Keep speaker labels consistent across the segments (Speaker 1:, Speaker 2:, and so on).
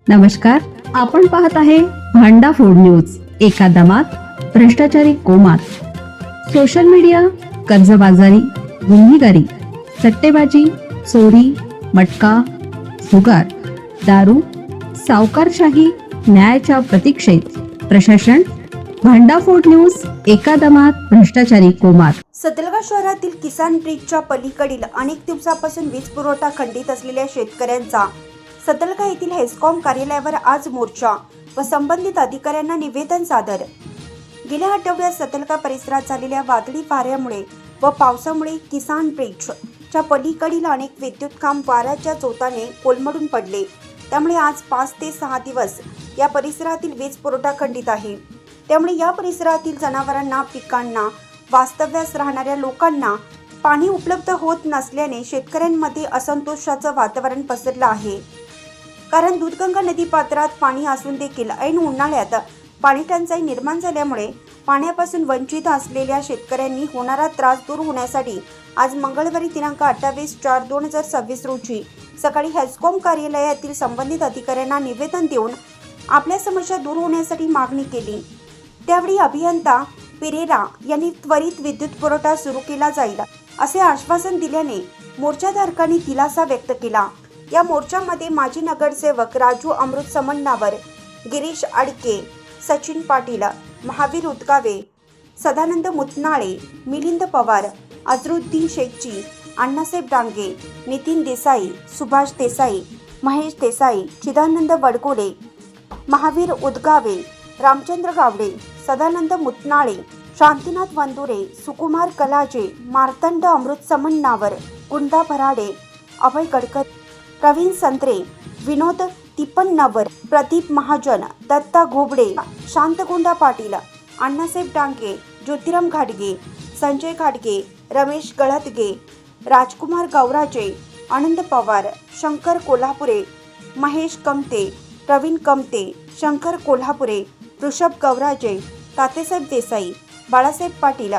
Speaker 1: नमस्कार, आपण पाहत आहे भांडा फूड न्यूज. एका दमात भ्रष्टाचारी कोमात. सोशल मीडिया, कर्जबाजारी, गुन्हेगारी, सट्टेबाजी, चोरी, मटका, जुगार, दारू, सावकारशाही, न्यायाच्या प्रतीक्षेत प्रशासन. भांडा फूड न्यूज. एका दमात भ्रष्टाचारी कोमात.
Speaker 2: सतलगा शहरातील किसान ब्रिजच्या पलीकडील अनेक दिवसापासून वीज पुरवठा खंडित असलेल्या शेतकऱ्यांचा सतलगा येथील हेस्कॉम कार्यालयावर आज मोर्चा व संबंधित अधिकाऱ्यांना निवेदन सादर. गेल्या आठवड्यात सतलगा परिसरात झालेल्या वादळी वाऱ्यामुळे व पावसामुळे किसान ब्रिजच्या पलीकडील अनेक विद्युत खांब वाऱ्याच्या जोताने कोलमडून पडले. त्यामुळे आज 5 ते 6 दिवस या परिसरातील वीज पुरवठा खंडित आहे. त्यामुळे या परिसरातील जनावरांना, पिकांना, वास्तव्यास राहणाऱ्या लोकांना पाणी उपलब्ध होत नसल्याने शेतकऱ्यांमध्ये असंतोषाचं वातावरण पसरलं आहे. कारण दूधगंगा नदी पात्रात पाणी असून देखील ऐन उन्हाळ्यात पाणी टंचाई निर्माण झाल्यामुळे पाण्यापासून वंचित असलेल्या शेतकऱ्यांनी होणारा त्रास दूर होण्यासाठी आज मंगळवारी दिनांक 28/4/2026 रोजी सकाळी हेस्कॉम कार्यालयातील संबंधित अधिकाऱ्यांना निवेदन देऊन आपल्या समस्या दूर होण्यासाठी मागणी केली. त्यावेळी अभियंता पेरेरा यांनी त्वरित विद्युत पुरवठा सुरू केला जाईल असे आश्वासन दिल्याने मोर्चाधारकांनी दिलासा व्यक्त केला. या मोर्चामध्ये माजी नगरसेवक राजू अमृत समन्नावर, गिरीश आडके, सचिन पाटील, महावीर उदगावे, सदानंद मुतनाळे, मिलिंद पवार, अझरुद्दीन शेखजी, अण्णासाहेब डांगे, नितीन देसाई, सुभाष देसाई, महेश देसाई, चिदानंद वडगोडे, महावीर उदगावे, रामचंद्र गावडे, सदानंद मुतनाळे, शांतीनाथ वंदुरे, सुकुमार कलाजे, मार्तंड अमृत समन्नावर, गुंडा भराडे, अभय गडकर, प्रवीण संत्रे, विनोद तिप्पन्नवर, प्रदीप महाजन, दत्ता घोबडे, शांतगुंडा पाटील, अण्णासाहेब डांगे, ज्योतिराम घाटगे, संजय घाटगे, रमेश गळतगे, राजकुमार गौराजे, आनंद पवार, शंकर कोल्हापुरे, महेश कमते, प्रवीण कमते, शंकर कोल्हापुरे, ऋषभ गौराजे, तातेसाहेब देसाई, बाळासाहेब पाटील,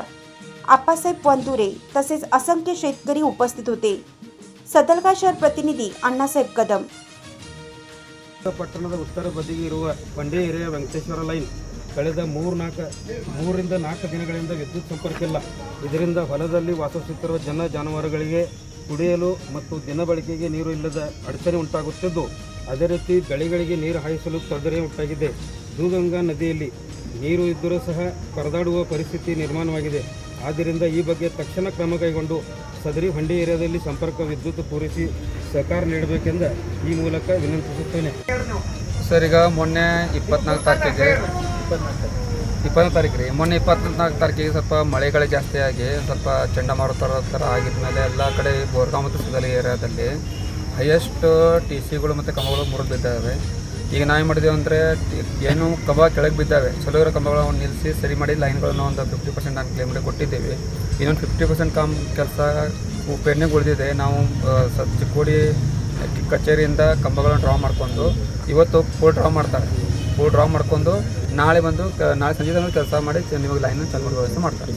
Speaker 2: आप्पासाहेब वंदुरे तसेच असंख्य शेतकरी उपस्थित होते. ಸದಲ್ಗಾ ಶಹರ್ ಪ್ರತಿನಿಧಿ ಅಣ್ಣಾಸಾಹೇಬ್ ಕದಂ.
Speaker 3: ಪಟ್ಟಣದ ಉತ್ತರ ಬದಿಗೆ ಇರುವ ಬಂಡೆ ಏರಿಯಾ ವೆಂಕಟೇಶ್ವರ ಲೈನ್ ಕಳೆದ 3-4 ದಿನಗಳಿಂದ ವಿದ್ಯುತ್ ಸಂಪರ್ಕ ಇಲ್ಲ. ಇದರಿಂದ ಹೊಲದಲ್ಲಿ ವಾಸಿಸುತ್ತಿರುವ ಜಾನುವಾರುಗಳಿಗೆ ಕುಡಿಯಲು ಮತ್ತು ದಿನಬಳಕೆಗೆ ನೀರು ಇಲ್ಲದ ಅಡಚಣೆ ಉಂಟಾಗುತ್ತಿದ್ದು, ಅದೇ ರೀತಿ ಬೆಳೆಗಳಿಗೆ ನೀರು ಹಾಯಿಸಲು ತೊಂದರೆ ಉಂಟಾಗಿದೆ. ದೂಧಗಂಗಾ ನದಿಯಲ್ಲಿ ನೀರು ಇದ್ದರೂ ಸಹ ಪರದಾಡುವ ಪರಿಸ್ಥಿತಿ ನಿರ್ಮಾಣವಾಗಿದೆ. ಆದ್ದರಿಂದ ಈ ಬಗ್ಗೆ ತಕ್ಷಣ ಕ್ರಮ ಕೈಗೊಂಡು ಸದರಿ ಹೊಂಡಿ ಏರಿಯಾದಲ್ಲಿ ಸಂಪರ್ಕ ವಿದ್ಯುತ್ ಪೂರೈಸಿ ಸಹಕಾರ ನೀಡಬೇಕೆಂದು ಈ ಮೂಲಕ ವಿನಂತಿಸುತ್ತೇನೆ.
Speaker 4: ಸರ್, ಈಗ ಮೊನ್ನೆ 24 ತಾರೀಕು ರೀ, ಮೊನ್ನೆ 24 ತಾರೀಕಿಗೆ ಸ್ವಲ್ಪ ಮಳೆಗಳು ಜಾಸ್ತಿ ಆಗಿ ಸ್ವಲ್ಪ ಚಂಡಮಾರುತ ಥರ ಆಗಿದ್ಮೇಲೆ ಎಲ್ಲ ಕಡೆ ಬೋರ್ಗಾಂವ್ ಮತ್ತು ಸದಲಿ ಏರಿಯಾದಲ್ಲಿ ಹೈಯೆಸ್ಟ್ TCಗಳು ಮತ್ತು ಕಂಬಗಳು ಮುರಿದು ಬಿದ್ದಾವೆ. ಈಗ ನಾವೇನು ಮಾಡಿದ್ದೇವೆ ಅಂದರೆ, ಏನು ಕಂಬ ಕೆಳಗೆ ಬಿದ್ದಾವೆ, ಚಲೋ ಇರೋ ಕಂಬಗಳನ್ನು ನಿಲ್ಲಿಸಿ ಸರಿ ಮಾಡಿ ಲೈನ್ಗಳನ್ನು ಒಂದು 50% ನಾನು ಕ್ಲೇಮ್ ಮಾಡಿ ಕೊಟ್ಟಿದ್ದೇವೆ. ಇನ್ನೊಂದು 50% ಕೆಲಸ ಪೆಂಡಿಂಗ್ ಉಳಿದಿದೆ. ನಾವು ಚಿಕ್ಕೋಡಿ ಕಚೇರಿಯಿಂದ ಕಂಬಗಳನ್ನು ಡ್ರಾ ಮಾಡಿಕೊಂಡು ಇವತ್ತು ಫುಲ್ ಡ್ರಾ ಮಾಡ್ಕೊಂಡು ನಾಳೆ ಸಂಜೆ ಕೆಲಸ ಮಾಡಿ ನಿಮಗೆ ಲೈನ್ ಚಾಲು ಮಾಡೋ ವ್ಯವಸ್ಥೆ ಮಾಡ್ತಾರೆ.